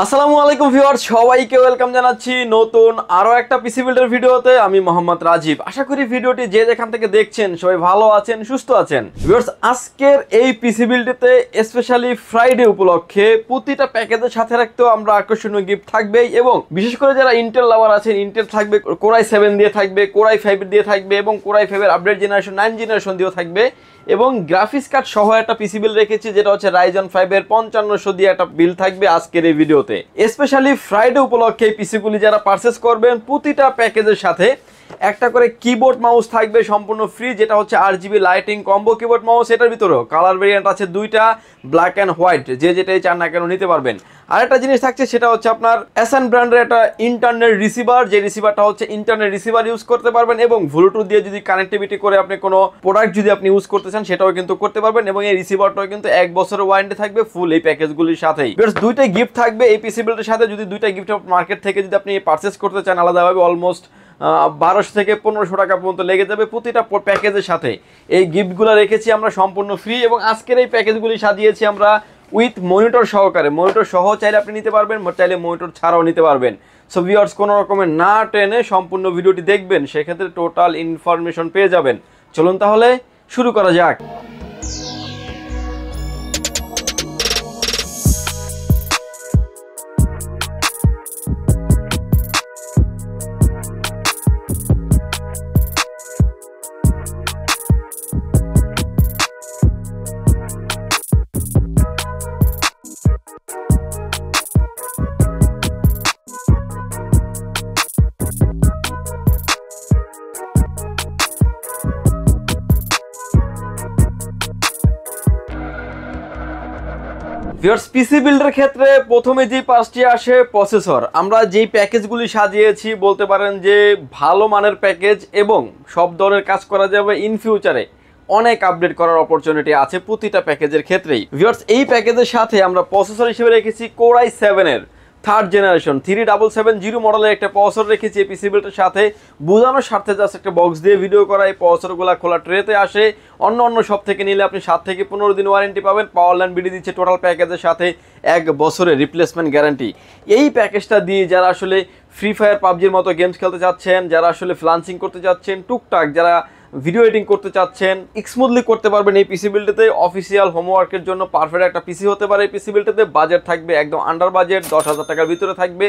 আসসালামু আলাইকুম ভিউয়ার্স, সবাইকে ওয়েলকাম জানাচ্ছি নতুন আরো একটা পিসি বিল্ডার ভিডিওতে। আমি মোহাম্মদ রাজীব। আশা করি ভিডিওটি যে যেখান থেকে দেখছেন সবাই ভালো আছেন, সুস্থ আছেন। ভিউয়ার্স, আজকের এই পিসি বিল্ডটিতে স্পেশালি ফ্রাইডে উপলক্ষে প্রতিটা প্যাকেজের সাথে রাখতেও আমরা আকর্ষণীয় গিফট থাকবেই, এবং বিশেষ করে যারা ইন্টেল লাভার আছেন, ইন্টেল থাকবে, কোরাই 7 দিয়ে থাকবে, কোরাই 5 দিয়ে থাকবে, এবং কোরাই 5 এর আপডেট জেনারেশন 9 জেনারেশন দিয়েও থাকবে, এবং গ্রাফিক্স কার্ড সহ একটা পিসি বিল রেখেছি যেটা হচ্ছে রাইজন 5 এর 5500 দিয়ে একটা বিল থাকবে আজকের এই ভিডিওতে। স্পেশালি ফ্রাইডে উপলক্ষে এই পিসিগুলি যারা পারচেস করবেন প্রতিটা প্যাকেজের সাথে একটা করে কিবোর্ড মাউস থাকবে সম্পূর্ণ ফ্রি, যেটা হচ্ছে RGB lighting combo keyboard mouse. এটার ভিতরেও কালার ভেরিয়েন্ট আছে দুইটা, ব্ল্যাক অ্যান্ড হোয়াইট, যে যেটাই চান না কেন নিতে পারবেন। আরেকটা জিনিস থাকছে সেটা হচ্ছে আপনার এসএন ব্র্যান্ডের একটা ইন্টারনেট রিসিভার, যে রিসিভারটা হচ্ছে ইন্টারনেট রিসিভার ইউজ করতে পারবেন, এবং ব্লুটুথ দিয়ে যদি কানেক্টিভিটি করে আপনি কোনো প্রোডাক্ট যদি আপনি ইউজ করতে চান সেটাও কিন্তু করতে পারবেন, এবং এই রিসিভারটাও কিন্তু 1 বছরের ওয়ারেন্টি থাকবে ফুল এই প্যাকেজগুলির সাথেই। দুইটাই গিফট থাকবে এই পিসি বিল্ডের সাথে। যদি দুইটা গিফট মার্কেট থেকে যদি আপনি পারচেস করতে চান আলাদাভাবে, অলমোস্ট 1200 থেকে 1500 টাকা পর্যন্ত লেগে যাবে প্রতিটা প্যাকেজের সাথে। এই গিফটগুলো রেখেছি আমরা সম্পূর্ণ ফ্রি, এবং আজকের এই প্যাকেজগুলি সাজিয়েছি আমরা উইথ মনিটর সহকারে। মনিটর সহ চাইলে আপনি নিতে পারবেন, চাইলে মনিটর ছাড়াও নিতে পারবেন। সো ভিউয়ার্স, কোনো রকমের না টেনে সম্পূর্ণ ভিডিওটি দেখবেন, সেক্ষেত্রে টোটাল ইনফরমেশন পেয়ে যাবেন। চলুন তাহলে শুরু করা যাক। ভিউয়ার্স, পিসি বিল্ডের ক্ষেত্রে প্রথমে যে পাঁচটি আসে প্রসেসর। আমরা যেই প্যাকেজগুলি সাজিয়েছি বলতে পারেন যে ভালো মানের প্যাকেজ, এবং সব ধরনের কাজ করা যাবে। ইন ফিউচারে অনেক আপডেট করার অপরচুনিটি আছে প্রতিটা প্যাকেজের ক্ষেত্রেই। ভিউয়ার্স, এই প্যাকেজের সাথে আমরা প্রসেসর হিসেবে রেখেছি কোরাই 7 এর 3rd জেনারেশন 3770 মডেলের একটা প্রসেসর রেখেছি এই পিসি বিল্ডের সাথে। বোঝানোর স্বার্থে জাস্ট একটা বক্স দিয়ে ভিডিও করা। এই প্রসেসরগুলো খোলা ট্রেতে আসে। অন্য সব থেকে নিলে আপনি 7 থেকে 15 দিন ওয়ারেন্টি পাবেন। পাওয়ার লাইন বিডি দিচ্ছে টোটাল প্যাকেজের সাথে 1 বছরের রিপ্লেসমেন্ট গ্যারান্টি। এই প্যাকেজটা দিয়ে যারা আসলে ফ্রি ফায়ার পাবজির মতো গেমস খেলতে চাচ্ছেন, যারা আসলে ফ্লান্সিং করতে চাচ্ছেন, টুকটাক যারা ভিডিও এডিটিং করতে চাচ্ছেন, স্মুথলি করতে পারবেন এই পিসি বিল্ডেতে। অফিসিয়াল হোমওয়ার্কের জন্য পারফেক্ট একটা পিসি হতে পারে এই পিসি বিল্ডেতে। বাজেট থাকবে একদম আন্ডার বাজেট, 10,000 টাকার ভিতরে থাকবে।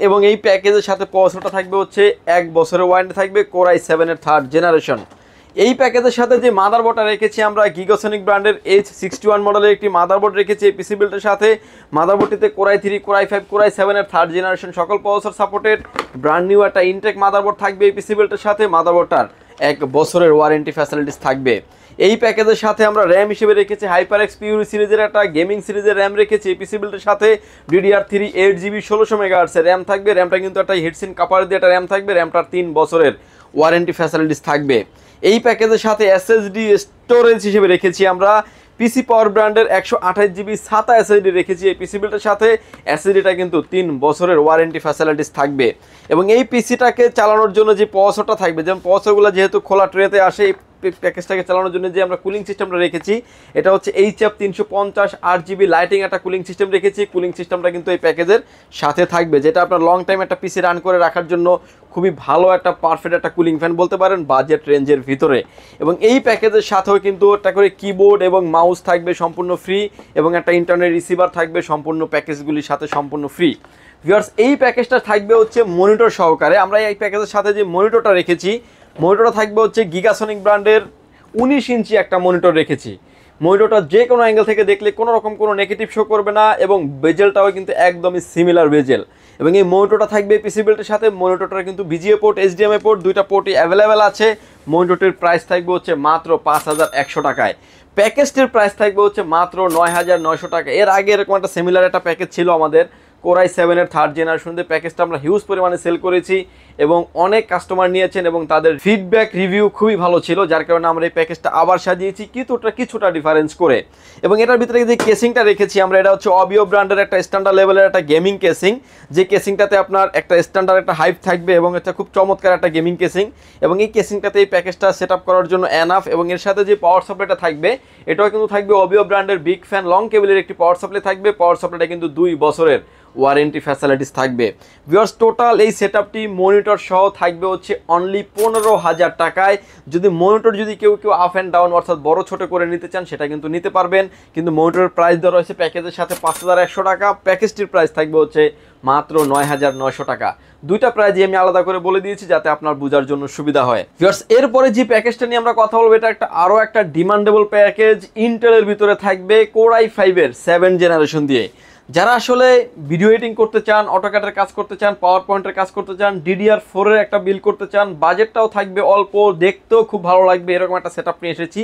এবং এই প্যাকেজের সাথে প্রসেসরটা থাকবে হচ্ছে 1 বছরের ওয়ারেন্টি থাকবে কোরাই 7 এর 3rd জেনারেশন। এই প্যাকেজের সাথে যে মাদারবোর্ডটা রেখেছি আমরা গিগাসনিক ব্র্যান্ডের H61 মডেলের একটি মাদারবোর্ড রেখেছি এই পিসি বিল্ডের সাথে। মাদারবোর্ডটিতে কোরাই 3, কোরাই 5, কোরাই 7 এর 3rd জেনারেশন সকল প্রসেসর সাপোর্টেড। ব্র্যান্ড নিউ একটা ইনটেক মাদারবোর্ড থাকবে এই পিসি বিল্ডের সাথে। মাদারবোর্ডটার 1 বছরের ওয়ারেন্টি ফ্যাসিলিটিস থাকবে। এই প্যাকেজের সাথে আমরা র্যাম হিসেবে রেখেছি HyperX Pure সিরিজের একটা গেমিং সিরিজের র্যাম রেখেছি এই পিসি বিল্ডের সাথে। DDR3 8GB 1600 MHz এর র্যাম থাকবে। র্যামটা কিন্তু একটা হিটসিন কাপার দিয়ে একটা র্যাম থাকবে। র্যামটার 3 বছরের ওয়ারেন্টি ফ্যাসিলিটিস থাকবে। এই প্যাকেজের সাথে SSD স্টোরেজ হিসেবে রেখেছি আমরা পিসি পাওয়ার ব্র্যান্ডের 128GB SATA SSD রেখেছি এই পিসি বিল্ডের সাথে। SSDটা কিন্তু 3 বছরের ওয়ারেন্টি ফ্যাসিলিটিস থাকবে। এবং এই পিসিটাকে চালানোর জন্য যে প্রসেসরটা থাকবে, যেমন প্রসেসরগুলো যেহেতু খোলা ট্রেতে আসে, এই প্যাকেজটাকে চালানোর জন্য যে আমরা কুলিং সিস্টেমটা রেখেছি এটা হচ্ছে HF 350 RGB লাইটিং একটা কুলিং সিস্টেম রেখেছি। কুলিং সিস্টেমটা কিন্তু এই প্যাকেজের সাথে থাকবে, যেটা আপনার লং টাইম একটা পিসি রান করে রাখার জন্য খুবই ভালো একটা পারফেক্ট একটা কুলিং ফ্যান বলতে পারেন বাজেট রেঞ্জের ভিতরে। এবং এই প্যাকেজের সাথেও কিন্তু একটা করে কিবোর্ড এবং মাউস থাকবে সম্পূর্ণ ফ্রি, এবং একটা ইন্টারনেট রিসিভার থাকবে সম্পূর্ণ প্যাকেজগুলির সাথে সম্পূর্ণ ফ্রি। ভিউয়ার্স, এই প্যাকেজটা থাকবে হচ্ছে মনিটর সহকারে। আমরা এই প্যাকেজের সাথে যে মনিটরটা রেখেছি, মনিটরটা থাকবে হচ্ছে গিগাসনিক ব্র্যান্ডের 19 ইঞ্চি একটা মনিটর রেখেছি। মনিটরটা যে কোনো অ্যাঙ্গেল থেকে দেখলে কোনো রকম কোনো নেগেটিভ শো করবে না, এবং বেজেলটাও কিন্তু একদমই সিমিলার বেজেল। এবং এই মনিটরটা থাকবে পিসি বিল্ডের সাথে। মনিটরটা কিন্তু VGA পোর্ট, HDMI পোর্ট দুইটা পোর্টই অ্যাভেলেবেল আছে। মনিটরটির প্রাইস থাকবে হচ্ছে মাত্র 5100 টাকায়। প্যাকেজটির প্রাইস থাকবে হচ্ছে মাত্র 9900 টাকা। এর আগে এরকম একটা সিমিলার একটা প্যাকেজ ছিল আমাদের, কোরাই 7-এর 3rd জেনারেশন দিয়ে প্যাকেজটা আমরা হিউজ পরিমাণে সেল করেছি এবং অনেক কাস্টমার নিয়েছেন এবং তাদের ফিডব্যাক রিভিউ খুবই ভালো ছিল, যার কারণে আমরা এই প্যাকেজটা আবার সাজিয়েছি কিছুটা ডিফারেন্স করে। এবং এটার ভিতরে যে কেসিংটা রেখেছি আমরা, এটা হচ্ছে অবিও ব্র্যান্ডের একটা স্ট্যান্ডার্ড লেভেলের একটা গেমিং কেসিং, যে কেসিংটাতে আপনার একটা স্ট্যান্ডার্ড একটা হাইপ থাকবে এবং এটা খুব চমৎকার একটা গেমিং কেসিং। এবং এই কেসিংটাতে এই প্যাকেজটা সেট আপ করার জন্য এনাফ। এবং এর সাথে যে পাওয়ার সাপ্লাইটা থাকবে এটাও কিন্তু থাকবে অবিও ব্র্যান্ডের বিগ ফ্যান লং কেবলের একটি পাওয়ার সাপ্লাই থাকবে। পাওয়ার সাপ্লাইটা কিন্তু 2 বছরের ওয়ারেন্টি ফ্যাসিলিটিস থাকবে। ভিউয়ার্স, টোটাল এই সেটআপটি মনিটর সহ থাকবে হচ্ছে অনলি 15,000 টাকায়। যদি মনিটর কেউ আপ অ্যান্ড ডাউন অর্থাৎ বড় ছোট করে নিতে চান সেটা কিন্তু নিতে পারবেন, কিন্তু মনিটরের প্রাইস দেওয়া রয়েছে প্যাকেজের সাথে 5,100 টাকা। প্যাকেজটির প্রাইস থাকবে হচ্ছে মাত্র 9,900 টাকা। দুইটা প্রাইজই আমি আলাদা করে বলে দিয়েছি যাতে আপনার বোঝার জন্য সুবিধা হয়। ভিউয়ার্স, এরপরে যে প্যাকেজটা নিয়ে আমরা কথা বলবো এটা আরো একটা ডিমান্ডেবল প্যাকেজ। ইন্টেলের ভিতরে থাকবে কোরাই 5-এর 7 জেনারেশন দিয়ে। যারা আসলে ভিডিও এডিটিং করতে চান, অটোক্যাডের কাজ করতে চান, পাওয়ার পয়েন্টের কাজ করতে চান, DDR4-এর একটা বিল করতে চান, বাজেটটাও থাকবে অল্প, দেখতেও খুব ভালো লাগবে, এরকম একটা সেটআপ নিয়ে এসেছি।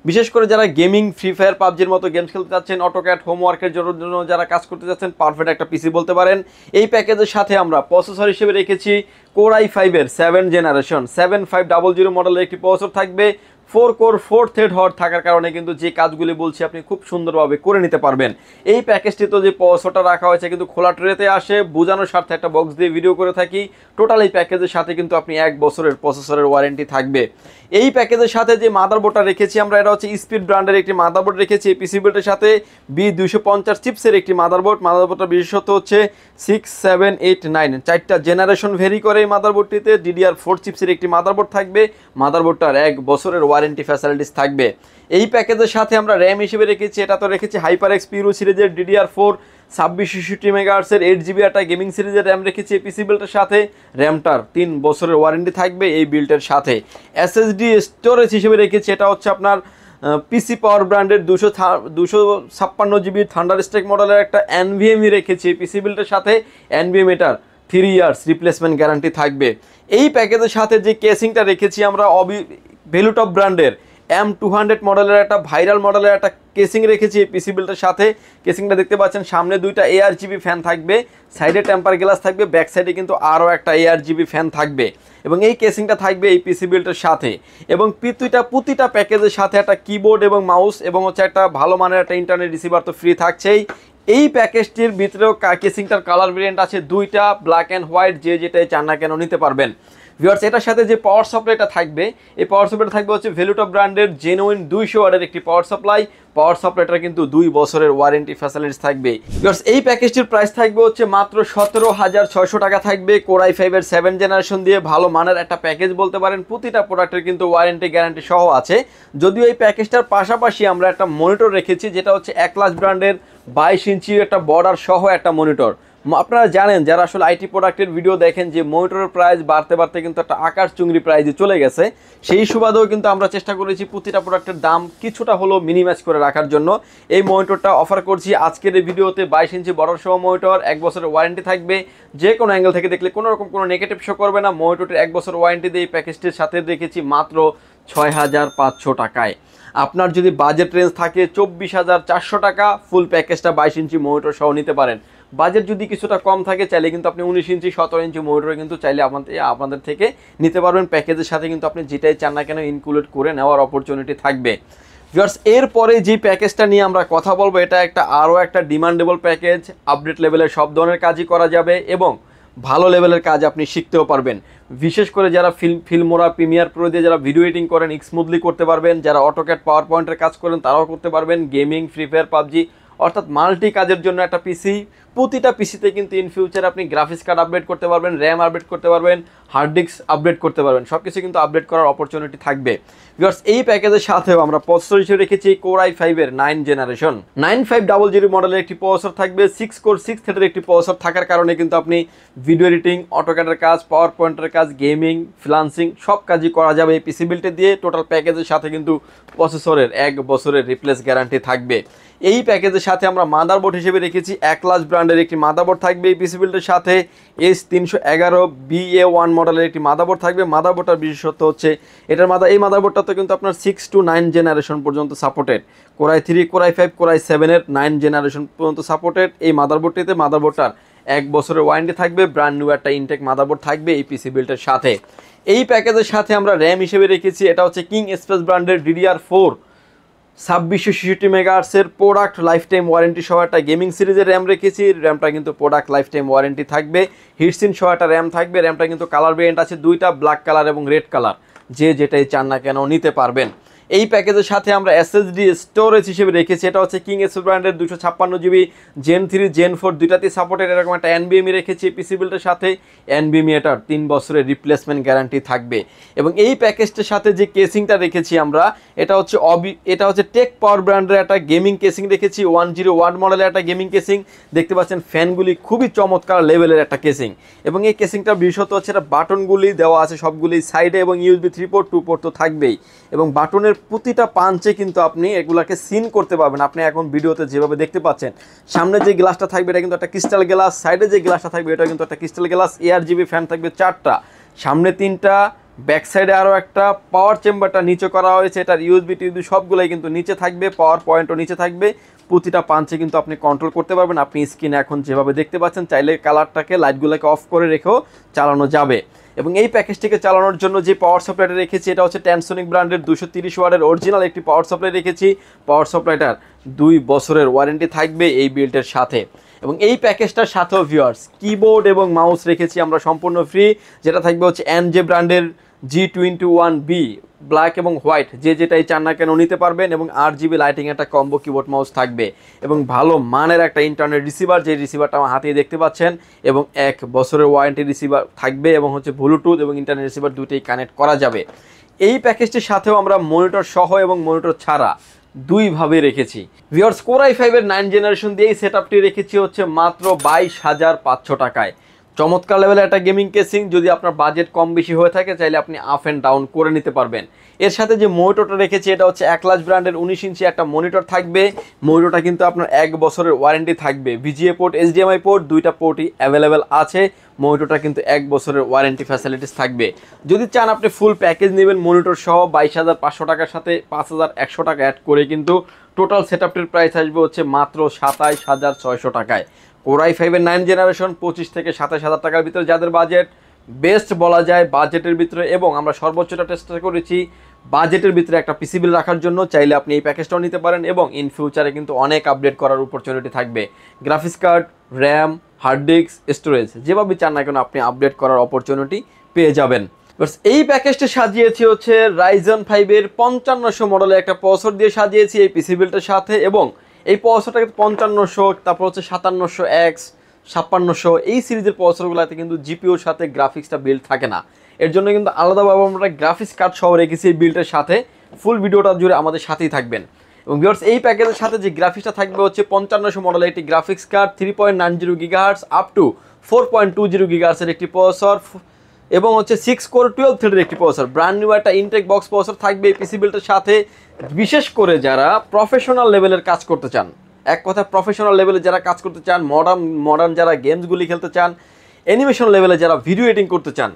বিশেষ করে যারা গেমিং, ফ্রি ফায়ার, পাবজির মতো গেমস খেলতে চাচ্ছেন, অটোক্যাড হোমওয়ার্কের জন্য যারা কাজ করতে চাচ্ছেন, পারফেক্ট একটা পিসি বলতে পারেন। এই প্যাকেজের সাথে আমরা প্রসেসর হিসেবে রেখেছি কোরাই 5-এর 7 জেনারেশন 7500 মডেলের একটি প্রসেসর থাকবে। 4 কোর 4 থ্রেড হট থাকার কারণে কিন্তু যে কাজগুলি বলছি আপনি খুব সুন্দরভাবে করে নিতে পারবেন। এই প্যাকেজটিতে যে প্রসেসরটা রাখা হয়েছে কিন্তু খোলা ট্রেতে আসে, বোঝানোর স্বার্থে একটা বক্স দিয়ে ভিডিও করে থাকি। টোটাল এই প্যাকেজের সাথে কিন্তু আপনি 1 বছরের প্রসেসরের ওয়ারেন্টি থাকবে। এই প্যাকেজের সাথে যে মাদারবোর্ডটা রেখেছি আমরা, এটা হচ্ছে স্পিড ব্র্যান্ডের একটি মাদারবোর্ড রেখেছি। এই পিসি বিল্ডের সাথে B250 চিপসের একটি মাদারবোর্ডটা বিশেষত হচ্ছে 6, 7, 8, 9 4টা জেনারেশন ভেরি করে। এই মাদারবোর্ডটিতে DDR4 চিপসের একটি মাদারবোর্ড থাকবে। মাদারবোর্ডটার 1 বছরের ওয়ারেন্টি ফ্যাসিলিটিস থাকবে। এই প্যাকেজের সাথে আমরা র্যাম হিসেবে রেখেছি, এটা তো রেখেছি HyperX Puro সিরিজের DDR4 2666 মেগাহার্টজের 8GB একটা গেমিং সিরিজের র্যাম রেখেছি এই পিসি বিল্ডের সাথে। র্যামটার 3 বছরের ওয়ারেন্টি থাকবে এই বিল্ডের সাথে। SSD স্টোরেজ হিসেবে রেখেছি, এটা হচ্ছে আপনার পিসি পাওয়ার ব্র্যান্ডের 256GB থান্ডারস্ট্রাইক মডেলের একটা NVMe রেখেছি এই পিসি বিল্ডের সাথে। NVMe এটার 3 ইয়ার্স রিপ্লেসমেন্ট গ্যারান্টি থাকবে। এই প্যাকেজের সাথে যে কেসিংটা রেখেছি আমরা ভ্যালুটপ ব্র্যান্ডের M200 মডেলের একটা ভাইরাল মডেলের একটা কেসিং রেখেছি এই পিসি বিল্ডের সাথে। কেসিংটা দেখতে পাচ্ছেন, সামনে 2টা ARGB ফ্যান থাকবে, সাইডে টেম্পার গ্লাস থাকবে, ব্যাক সাইডে কিন্তু আরও একটা ARGB ফ্যান থাকবে এবং এই কেসিংটা থাকবে এই পিসি বিল্ডের সাথে। এবং প্রতিটা প্যাকেজের সাথে একটা কিবোর্ড এবং মাউস এবং হচ্ছে একটা ভালো মানের একটা ইন্টারনেট রিসিভার তো ফ্রি থাকছেই। এই প্যাকেজটির ভিতরেও কেসিংটার কালার ভেরিয়েন্ট আছে 2টা, ব্ল্যাক অ্যান্ড হোয়াইট, যেটাই চান না কেন নিতে পারবেন। ভিউয়ার্স, এটার সাথে যে পাওয়ার সাপ্লাইটা থাকবে এই পাওয়ার সাপ্লাইটা থাকবে হচ্ছে ভ্যালুটপ ব্র্যান্ডের জেনুইন 200 ওয়াটের একটি পাওয়ার সাপ্লাই। পাওয়ার সাপ্লাইটার কিন্তু 2 বছরের ওয়ারেন্টি ফ্যাসিলিটিস থাকবে। ভিউয়ার্স, এই প্যাকেজটির প্রাইস থাকবে হচ্ছে মাত্র 17,600 টাকা থাকবে। কোরাই 5-এর 7 জেনারেশন দিয়ে ভালো মানের একটা প্যাকেজ বলতে পারেন। প্রতিটা প্রোডাক্টের কিন্তু ওয়ারেন্টি গ্যারান্টি সহ আছে। যদিও এই প্যাকেজটার পাশাপাশি আমরা একটা মনিটর রেখেছি, যেটা হচ্ছে একলাস ব্র্যান্ডের 22 ইঞ্চি একটা বর্ডার সহ একটা মনিটর। আপনারা জানেন যারা আসলে আইটি প্রোডাক্টের ভিডিও দেখেন যে মনিটরের প্রাইস বাড়তে কিন্তু একটা আকাশ চুংড়ি প্রাইজে চলে গেছে। সেই সুবাদেও কিন্তু আমরা চেষ্টা করেছি প্রতিটা প্রোডাক্টের দাম কিছুটা হলো মিনিমাইজ করে রাখার জন্য। এই মনিটরটা অফার করছি আজকের এই ভিডিওতে। 22 ইঞ্চি বর্ডার সহ মনিটর, 1 বছরের ওয়ারেন্টি থাকবে। যে কোনো অ্যাঙ্গেল থেকে দেখলে কোনো রকম কোনো নেগেটিভ শো করবে না। মনিটরটির 1 বছর ওয়ারেন্টি দিয়ে এই প্যাকেজটির সাথে রেখেছি মাত্র 6,500 টাকায়। আপনার যদি বাজেট রেঞ্জ থাকে 24,400 টাকা, ফুল প্যাকেজটা 22 ইঞ্চি মনিটর সহ নিতে পারেন। বাজেট যদি কিছুটা কম থাকে চাইলে কিন্তু আপনি 19 ইঞ্চি 17 ইঞ্চি মনিটর কিন্তু চাইলে আপনাদের থেকে নিতে পারবেন। প্যাকেজের সাথে কিন্তু আপনি যেটাই চান না কেন ইনক্লুড করে নেওয়ার অপরচুনিটি থাকবে। ভিউয়ার্স, এরপরে যে প্যাকেজটা নিয়ে আমরা কথা বলবো এটা আরও একটা ডিমান্ডেবল প্যাকেজ। আপডেট লেভেলের সব ধরনের কাজই করা যাবে এবং ভালো লেভেলের কাজ আপনি শিখতেও পারবেন। বিশেষ করে যারা ফিল্মোরা, প্রিমিয়ার প্রো দিয়ে যারা ভিডিও এডিটিং করেন স্মুথলি করতে পারবেন। যারা অটোক্যাড, পাওয়ার পয়েন্টের কাজ করেন তারাও করতে পারবেন। গেমিং, ফ্রি ফায়ার, পাবজি অর্থাৎ মাল্টি কাজের জন্য একটা পিসি। প্রতিটা পিসিতে কিন্তু ইন ফিউচার আপনি গ্রাফিক্স কার্ড আপডেট করতে পারবেন, র্যাম আপডেট করতে পারবেন, হার্ড ডিস্ক আপডেট করতে পারবেন। সব কিছু কিন্তু আপডেট করার অপরচুনিটি থাকবে। ভিউয়ার্স, এই প্যাকেজের সাথেও আমরা প্রসেসর হিসেবে রেখেছি কোরাই 5-এর 9 জেনারেশন 9500 মডেলের একটি প্রসেসর থাকবে। 6 কোর 6 থ্রেডের একটি প্রসেসর থাকার কারণে কিন্তু আপনি ভিডিও এডিটিং, অটোক্যাডের কাজ, পাওয়ার পয়েন্টের কাজ, গেমিং, ফ্রিল্যান্সিং সব কাজই করা যাবে এই পিসি বিল্ডে দিয়ে। টোটাল প্যাকেজের সাথে কিন্তু প্রসেসরের 1 বছরের রিপ্লেস গ্যারান্টি থাকবে। এই প্যাকেজের সাথে আমরা মাদারবোর্ড হিসেবে রেখেছি একলাস ব্র্যান্ডের একটি মাদারবোর্ড থাকবে এই পিসি বিল্ডের সাথে। S311BA1 মডেলের একটি মাদারবোর্ড থাকবে। মাদারবোর্ডটার বিশেষত্ব হচ্ছে এই মাদারবোর্ডটা তো কিন্তু আপনার 6 to 9 জেনারেশন পর্যন্ত সাপোর্টেড। কোরাই 3, কোরাই 5, কোরাই 7-এর 9 জেনারেশন পর্যন্ত সাপোর্টেড। এই মাদারবোর্ডটার 1 বছরের ওয়ারেন্টি থাকবে, ব্র্যান্ড নিউ একটা ইনটেক মাদারবোর্ড থাকবে এই পিসি বিল্ডের সাথে। এই প্যাকেজের সাথে আমরা র্যাম হিসেবে রেখেছি, এটা হচ্ছে কিং স্পেস ব্র্যান্ডের DDR4 2666 মেগাহার্টসের প্রোডাক্ট লাইফ টাইম ওয়ারেন্টি সহ একটা গেমিং সিরিজের র্যাম রেখেছি। র্যামটা কিন্তু প্রোডাক্ট লাইফ টাইম ওয়ারেন্টি থাকবে, হিটসিন সহ একটা র্যাম থাকবে। র্যামটা কিন্তু কালার ভেরিয়েন্ট আছে দুইটা, ব্ল্যাক কালার এবং রেড কালার, যে যেটাই চান না কেন নিতে পারবেন। এই প্যাকেজের সাথে আমরা SSD স্টোরেজ হিসেবে রেখেছি, এটা হচ্ছে কিং এস ব্র্যান্ডের 256GB Gen 3 Gen 4 দুইটাতেই সাপোর্টেড এরকম একটা NVMe রেখেছি পিসি বিল্ডের সাথে। NVMe এটার 3 বছরের রিপ্লেসমেন্ট গ্যারান্টি থাকবে। এবং এই প্যাকেজটার সাথে যে কেসিংটা রেখেছি আমরা, এটা হচ্ছে টেক পাওয়ার ব্র্যান্ডের একটা গেমিং কেসিং রেখেছি, 101 মডেলের একটা গেমিং কেসিং। দেখতে পাচ্ছেন ফ্যানগুলি খুবই চমৎকার লেভেলের একটা কেসিং। এবং এই কেসিংটা বিশেষত হচ্ছে এটা বাটনগুলি দেওয়া আছে সবগুলি সাইডে, এবং USB 3 পোর্ট 2 পোর্ট তো থাকবেই। এবং বাটনের প্রতিটা পাঞ্চে কিন্তু আপনি এগুলাকে সিন করতে পারবেন। আপনি এখন ভিডিওতে যেভাবে দেখতে পাচ্ছেন, সামনে যে গ্লাসটা থাকবে এটা কিন্তু একটা ক্রিস্টাল গ্লাস, সাইডে যে গ্লাসটা থাকবে এটা কিন্তু একটা ক্রিস্টাল গ্লাস। ARGB ফ্যান থাকবে 4টা, সামনে 3টা, ব্যাক সাইডে আরও একটা। পাওয়ার চেম্বারটা নিচে করা হয়েছে, এটার USB টিউবি সবগুলোই কিন্তু নিচে থাকবে, পাওয়ার পয়েন্টও নিচে থাকবে। প্রতিটা পাঞ্চে কিন্তু আপনি কন্ট্রোল করতে পারবেন। আপনি স্ক্রিনে এখন যেভাবে দেখতে পাচ্ছেন, চাইলে কালারটাকে লাইটগুলোকে অফ করে রেখেও চালানো যাবে। এবং এই প্যাকেজটিকে চালানোর জন্য যে পাওয়ার সাপ্লাইটা রেখেছি, এটা হচ্ছে ট্যানসোনিক ব্র্যান্ডের 230 ওয়াটের অরিজিনাল একটি পাওয়ার সাপ্লাই রেখেছি। পাওয়ার সাপ্লাইটার 2 বছরের ওয়ারেন্টি থাকবে এই বিল্ডের সাথে। এবং এই প্যাকেজটার সাথেও ভিউয়ার্স কিবোর্ড এবং মাউস রেখেছি আমরা সম্পূর্ণ ফ্রি, যেটা থাকবে হচ্ছে NJ ব্র্যান্ডের G21B ব্ল্যাক এবং হোয়াইট, যে যেটাই চান না কেন নিতে পারবেন। এবং 8GB লাইটিং একটা কম্বো কিবোর্ড মাউস থাকবে, এবং ভালো মানের একটা ইন্টারনেট রিসিভার, যে রিসিভারটা আমার হাতেই দেখতে পাচ্ছেন। এবং 1 বছরের ওয়ারেন্টি রিসিভার থাকবে, এবং হচ্ছে ব্লুটুথ এবং ইন্টারনেট রিসিভার দুটোই কানেক্ট করা যাবে। এই প্যাকেজটির সাথেও আমরা মনিটর সহ এবং মনিটর ছাড়া দুইভাবে রেখেছি। ভিউয়ার্স Core i5 এর 9 জেনারেশন দিয়ে এই সেটআপটি রেখেছি হচ্ছে মাত্র 22,500 টাকায়। চমৎকার লেভেলের একটা গেমিং কেসিং। যদি আপনার বাজেট কম বেশি হয়ে থাকে, চাইলে আপনি আপ অ্যান্ড ডাউন করে নিতে পারবেন। এর সাথে যে মনিটরটা রেখেছি, এটা হচ্ছে অ্যাটলাস ব্র্যান্ডের 19 ইঞ্চি একটা মনিটর থাকবে। মনিটরটা কিন্তু আপনার 1 বছরের ওয়ারেন্টি থাকবে। VGA পোর্ট, HDMI পোর্ট দুইটা পোর্টই অ্যাভেলেবেল আছে। মনিটরটা কিন্তু 1 বছরের ওয়ারেন্টি ফ্যাসিলিটিস থাকবে। যদি চান আপনি ফুল প্যাকেজ নেবেন মনিটর সহ, 22,500 টাকার সাথে 5,100 টাকা অ্যাড করে কিন্তু টোটাল সেটআপটির প্রাইস আসবে হচ্ছে মাত্র 27,600 টাকায়। Core i5 এর 9 জেনারেশন 25 থেকে 27,000 টাকার ভিতরে যাদের বাজেট, বেস্ট বলা যায় বাজেটের ভিতরে। এবং আমরা সর্বোচ্চটা চেষ্টা করেছি বাজেটের ভিতরে একটা পিসি বিল রাখার জন্য। চাইলে আপনি এই প্যাকেজটাও নিতে পারেন, এবং ইন ফিউচারে কিন্তু অনেক আপডেট করার অপরচুনিটি থাকবে। Graphics card, RAM, hard disk, storage যেভাবে চান না কেন আপনি আপডেট করার অপরচুনিটি পেয়ে যাবেন। এই প্যাকেজটা সাজিয়েছি হচ্ছে Ryzen 5 এর 5500 মডেলের একটা প্রসেসর দিয়ে সাজিয়েছি এই পিসি বিলটার সাথে। এবং এই প্রসেসরটাকে 5500, তারপর হচ্ছে 5700X, 5600 এই সিরিজের প্রসেসরগুলোতে কিন্তু জিপিওর সাথে গ্রাফিক্সটা বিল্ড থাকে না। এর জন্য কিন্তু আলাদাভাবে আমরা গ্রাফিক্স কার্ড সহ রেখেছি এই বিল্ডের সাথে। ফুল ভিডিওটা জুড়ে আমাদের সাথেই থাকবেন। এবং ভিউয়ার্স এই প্যাকেজের সাথে যে গ্রাফিক্সটা থাকবে হচ্ছে 5500 মডেলের একটি graphics card, 3.90 GHz up to 4.20 GHz এর একটি প্রসেসর, এবং হচ্ছে 6 কোর 12 থ্রেডের একটি প্রসেসর। ব্র্যান্ড নিউ একটা ইনটেক বক্স প্রসেসর থাকবে এই পিসি বিল্ডের সাথে। বিশেষ করে যারা প্রফেশনাল লেভেলের কাজ করতে চান, এক কথা প্রফেশনাল লেভেলে যারা কাজ করতে চান, মডার্ন যারা গেমসগুলি খেলতে চান, অ্যানিমেশন লেভেলে যারা ভিডিও এডিটিং করতে চান,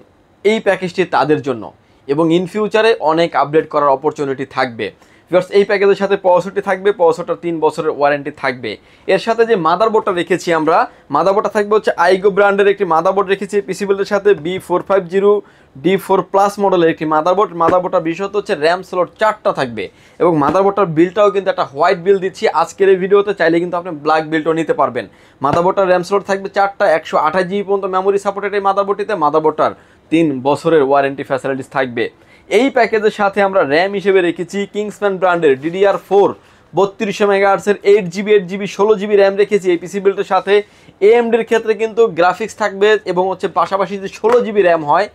এই প্যাকেজটি তাদের জন্য। এবং ইন ফিউচারে অনেক আপডেট করার অপরচুনিটি থাকবে। ভিউয়ার্স এই প্যাকেজের সাথে প্রসেসরটি থাকবে, প্রসেসরটা 3 বছরের ওয়ারেন্টি থাকবে। এর সাথে যে মাদারবোর্ডটা রেখেছি আমরা, মাদারবোর্ডটা থাকবে হচ্ছে আইগো ব্র্যান্ডের একটি মাদারবোর্ড রেখেছি পিসি বিল্ডের সাথে। B450D4 প্লাস মডেলের একটি মাদারবোর্ডটা বিশেষত হচ্ছে র্যাম স্লট 4টা থাকবে। এবং মাদারবোর্ডটার বিলটাও কিন্তু একটা হোয়াইট বিল দিচ্ছি আজকের এই ভিডিওতে, চাইলে কিন্তু আপনি ব্ল্যাক বিলটাও নিতে পারবেন। মাদারবোর্ডটার র্যাম স্লট থাকবে 4টা, 128GB পর্যন্ত মেমোরি সাপোর্টেড এই মাদারবোর্ডটিতে। মাদারবোর্ডটার 3 বছরের ওয়ারেন্টি ফ্যাসিলিটিস থাকবে। এই প্যাকেজের সাথে আমরা র্যাম হিসেবে রেখেছি কিংসম্যান ব্র্যান্ডের DDR4 3200 MHz এর 8GB 16GB র্যাম রেখেছি এই পিসি বিল্ডের সাথে। AMDর ক্ষেত্রে কিন্তু গ্রাফিক্স থাকবে, এবং হচ্ছে পাশাপাশি যে 16GB র্যাম হয়,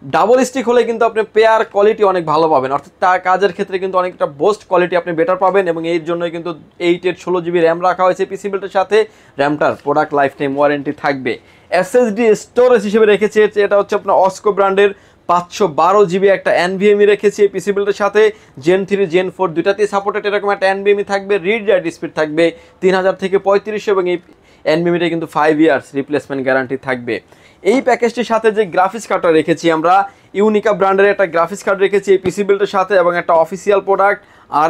ডাবল স্টিক হলে কিন্তু আপনি পেয়ার কোয়ালিটি অনেক ভালো পাবেন, অর্থাৎ তার কাজের ক্ষেত্রে কিন্তু অনেকটা বোস্ট কোয়ালিটি আপনি বেটার পাবেন। এবং এর জন্যই কিন্তু 8 16GB র্যাম রাখা হয়েছে পিসি বিল্ডের সাথে। র্যামটার প্রোডাক্ট লাইফ টাইম ওয়ারেন্টি থাকবে। SSD স্টোরেজ হিসেবে রেখেছি, এটা হচ্ছে আপনার অস্কো ব্র্যান্ডের 512GB একটা NVMe রেখেছি এই পিসি বিল্ডের সাথে। Gen 3 Gen 4 দুইটাতেই সাপোর্টেড এরকম একটা NVMe থাকবে। রিড রাইট স্পিড থাকবে 3000 থেকে 3500, এবং এই NVMe-টা কিন্তু 5 ইয়ার্স রিপ্লেসমেন্ট গ্যারান্টি থাকবে। এই প্যাকেজটির সাথে যে গ্রাফিক্স কার্ডটা রেখেছি আমরা, ইউনিকা ব্র্যান্ডের একটা গ্রাফিক্স কার্ড রেখেছি এই পিসি বিল্ডের সাথে, এবং একটা অফিসিয়াল প্রোডাক্ট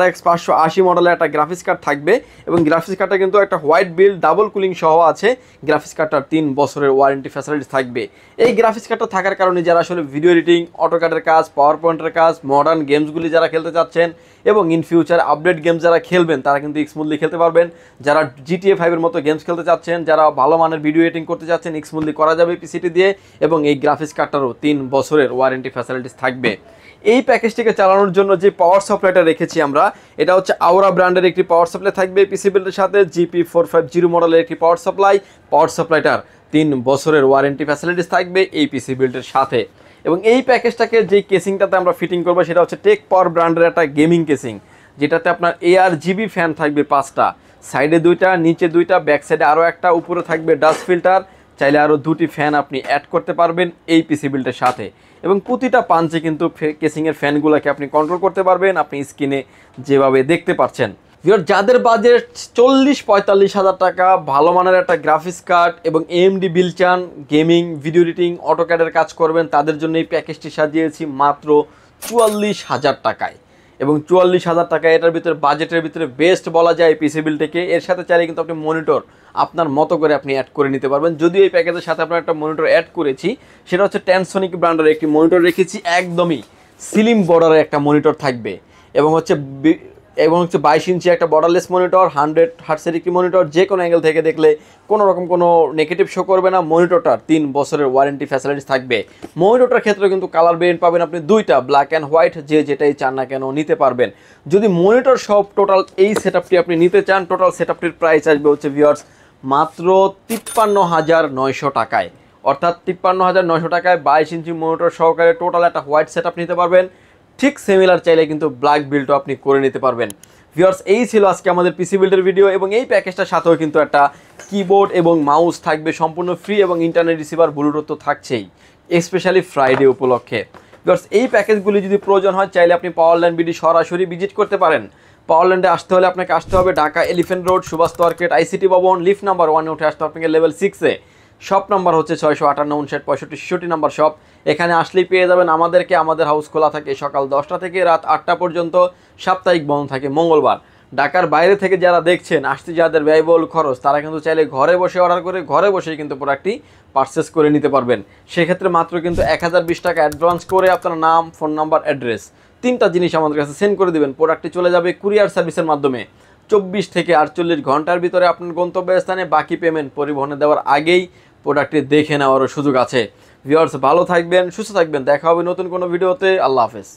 RX 580 মডেলের একটা গ্রাফিক্স কার্ড থাকবে এবং গ্রাফিক্স কার্ডটা কিন্তু একটা হোয়াইট বিল্ড ডাবল কুলিং সহ আছে। গ্রাফিক্স কার্ডটার 3 বছরের ওয়ারেন্টি ফ্যাসিলিটিস থাকবে। এই গ্রাফিক্স কার্ডটা থাকার কারণে যারা আসলে ভিডিও এডিটিং, অটোক্যাডের কাজ, পাওয়ার পয়েন্টের কাজ, মডার্ন গেমসগুলি যারা খেলতে চাচ্ছেন এবং ইন ফিউচার আপডেট গেমস যারা খেলবেন তারা কিন্তু স্মুথলি খেলতে পারবেন। যারা GTA 5 এর মতো গেমস খেলতে চাচ্ছেন, যারা ভালো মানের ভিডিও এডিটিং করতে চাচ্ছেন, স্মুথলি করা যাবে পিসিটি দিয়ে এবং এই গ্রাফিক্স কার্ডটারও 3 বছরের ওয়ারেন্টি ফ্যাসিলিটিস থাকবে। এই প্যাকেজটিকে চালানোর জন্য যে পাওয়ার সাপ্লাইটা রেখেছি আমরা, এটা হচ্ছে আওরা ব্র্যান্ডের একটি পাওয়ার সাপ্লাই থাকবে পিসি বিল্ডের সাথে। GP450 মডেলের একটি পাওয়ার সাপ্লাইটার 3 বছরের ওয়ারেন্টি ফ্যাসিলিটিস থাকবে এই পিসি বিল্ডের সাথে। এবং এই প্যাকেজটাকে যে কেসিংটাতে আমরা ফিটিং করবো সেটা হচ্ছে টেক পাওয়ার ব্র্যান্ডের একটা গেমিং কেসিং, যেটাতে আপনার ARGB ফ্যান থাকবে 5টা, সাইডে 2টা, নিচে 2টা, ব্যাক সাইডে আরও একটা, উপরে থাকবে ডাস্ট ফিল্টার। চাইলে আরও 2টি ফ্যান আপনি অ্যাড করতে পারবেন এই পিসি বিল্ডের সাথে। এবং প্রতিটা পাঞ্চে কিন্তু কেসিংয়ের ফ্যানগুলোকে আপনি কন্ট্রোল করতে পারবেন, আপনি স্ক্রিনে যেভাবে দেখতে পাচ্ছেন। যাদের বাজেট 40-45 হাজার টাকা, ভালো মানের একটা গ্রাফিক্স কার্ড এবং AMD বিল্ড চান, গেমিং, ভিডিও এডিটিং, অটোক্যাডের কাজ করবেন, তাদের জন্য এই প্যাকেজটি সাজিয়েছি মাত্র 44,000 টাকায়। এবং 44,000 টাকা এটার ভিতরে বাজেটের ভিতরে বেস্ট বলা যায় পিসি বিল্ডটাকে। এর সাথে চাইলে কিন্তু আপনি মনিটর আপনার মতো করে আপনি অ্যাড করে নিতে পারবেন। যদিও এই প্যাকেজের সাথে আপনার একটা মনিটর অ্যাড করেছি, সেটা হচ্ছে ট্যানসনিক ব্র্যান্ডের একটি মনিটর রেখেছি, একদমই স্লিম বর্ডারের একটা মনিটর থাকবে এবং হচ্ছে 22 ইঞ্চি একটা বর্ডারলেস মনিটর, 100 হার্টসের একটি মনিটর। যে কোনো অ্যাঙ্গেল থেকে দেখলে কোনো রকম কোনো নেগেটিভ শো করবে না। মনিটরটার 3 বছরের ওয়ারেন্টি ফ্যাসিলিটিস থাকবে। মনিটরটার ক্ষেত্রে কিন্তু কালার ভেরিয়েন্ট পাবেন আপনি 2টা, ব্ল্যাক অ্যান্ড হোয়াইট, যে যেটাই চান না কেন নিতে পারবেন। যদি মনিটর সব টোটাল এই সেটআপটি আপনি নিতে চান, টোটাল সেটআপটির প্রাইস আসবে হচ্ছে ভিউয়ার্স মাত্র 53,900 টাকায়। অর্থাৎ 53,900 টাকায় 22 ইঞ্চি মনিটর সহকারে টোটাল একটা হোয়াইট সেটআপ নিতে পারবেন। ঠিক সিমিলার চাইলে কিন্তু ব্ল্যাক বিল্ডও আপনি করে নিতে পারবেন। ভিউয়ার্স, এই ছিল আজকে আমাদের পিসি বিল্ডের ভিডিও এবং এই প্যাকেজটার সাথেও কিন্তু একটা কিবোর্ড এবং মাউস থাকবে সম্পূর্ণ ফ্রি এবং ইন্টারনেট রিসিভার ব্লুটুথ তো থাকছেই, স্পেশালি ফ্রাইডে উপলক্ষে। ভিউয়ার্স, এই প্যাকেজগুলি যদি প্রয়োজন হয় চাইলে আপনি পাওয়ারল্যান্ড বিডি সরাসরি ভিজিট করতে পারেন। পাওয়ারল্যান্ডে আসতে হলে আপনাকে আসতে হবে Dhaka elephant road, Subhash market, ICT Bhaban, lift number 1-এ উঠে আসতে আপনাকে লেভেল 6-এ। শপ নাম্বার হচ্ছে 658-59-65-66 নাম্বার শপ। এখানে আসলেই পেয়ে যাবেন আমাদেরকে। আমাদের হাউস খোলা থাকে সকাল 10টা থেকে রাত 8টা পর্যন্ত, সাপ্তাহিক বন্ধ থাকে মঙ্গলবার। ঢাকার বাইরে থেকে যারা দেখছেন, আসতে যাদের ব্যয়বহুল খরচ, তারা কিন্তু চাইলে ঘরে বসে অর্ডার করে ঘরে বসেই কিন্তু প্রোডাক্টটি পারচেস করে নিতে পারবেন। সেক্ষেত্রে মাত্র কিন্তু 1020 টাকা অ্যাডভান্স করে আপনার নাম, ফোন নাম্বার, অ্যাড্রেস 3টা জিনিস আমাদের কাছে সেন্ড করে দেবেন। প্রোডাক্টটি চলে যাবে কুরিয়ার সার্ভিসের মাধ্যমে 24 থেকে 48 ঘন্টার ভিতরে আপনার গন্তব্যস্থানে। বাকি পেমেন্ট পরিবহনে দেওয়ার আগেই প্রোডাক্টটি দেখে নেওয়ারও সুযোগ আছে। ভিউয়ার্স, ভালো থাকবেন, সুস্থ থাকবেন, দেখা হবে নতুন কোনো ভিডিওতে। আল্লাহ হাফেজ।